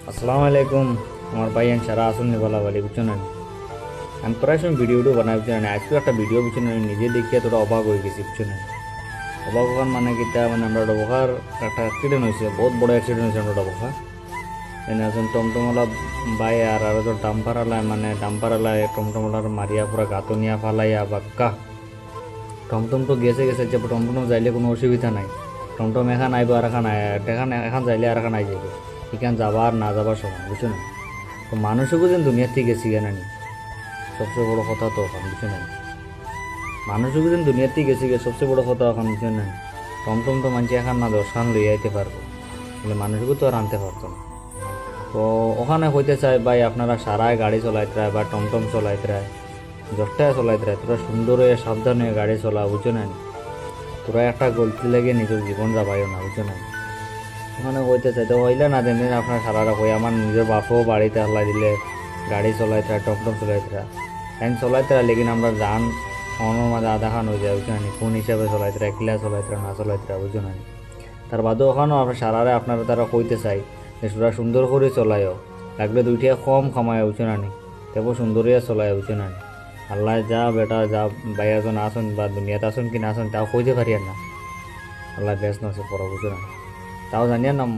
আসসালামু আলাইকুম আমার ভাই সারা আসুন বলা বলি বুঝছেন না আমি প্রায় সময় ভিডিও বানাই বুঝছেন না আজকে একটা ভিডিও বুঝছেন না নিজে দেখিয়ে তোরা অবাক হয়ে গেছি বুঝছেন না অবাক হওয়ার মানে কিতা মানে আমরা ডবকার একটা অ্যাক্সিডেন্ট হয়েছে বহুত বড় অ্যাক্সিডেন্ট হয়েছে আমরা ডবকা এনে একজন টমটমওয়ালা ভাই আর একজন ডাম্পারওয়ালায় মানে ডাম্পারওয়ালায় টমটমওয়ালার মারিয়া পুরা গাতনিয়া ফালাইয়া বাক্কা টমটম তো গেছে গেছে যে টমটম যাইলে কোনো অসুবিধা নাই টমটম এখান আইব আর এখন যাইলে আর এখন আই যাবে এখান যাবার না যাবার সময় বুঝছো না তো মানুষকে যেন দুনিয়ার থেকে গেছি কেন নি সবচেয়ে বড় কথা তো এখন বুঝছো না মানুষকে যেন দুনিয়ার থেকে গেছি গে সবচেয়ে বড় কথা এখন বুঝছো না টমটম তো মানুষ এখন না 10 খান লইয়া আইতে পারবো বলে মানুষকে তো আর আনতে পারতো না তো ওখানে হইতে চাই ভাই আপনারা সারায় গাড়ি চলাইতে রায় বা টমটম চলাইতে রায় যতটা চলাইতে রায় তোরা সুন্দর হয়ে সাবধান হয়ে গাড়ি চলা বুঝছো না তোরা একটা গলতি লাগে নিজের জীবন যাবাইও না বুঝছো না ওখানে হইতে চাই তো হইলে না দেন আপনার সারারা কই আমার নিজের বাপও বাড়িতে হাল্লা দিলে গাড়ি চলাইতে টমটম চলাইতে আইন চলাইতে লেকিন আমরা যান অনের মাঝে আধা খান হয়ে যায় বুঝছো না কোন হিসাবে চলাইতে কিলা চলাইতে না চলাইতে বুঝছো না তার বাদেও ওখানেও আপনার সারারে আপনারা তারা কইতে চাই যে তোরা সুন্দর করে চলাইও লাগলে দুইটা কম খামায় বুঝছো না তেবো সুন্দরিয়া চলায় বুঝছো না আল্লাহ যা বেটা যা বাইজন আসুন বা দুনিয়াতে আসুন কি না আসুন তাও কইতে পারি আর না আল্লাহ বেশ নসে পড়া বুঝছো না তাও জানিয়ে নাম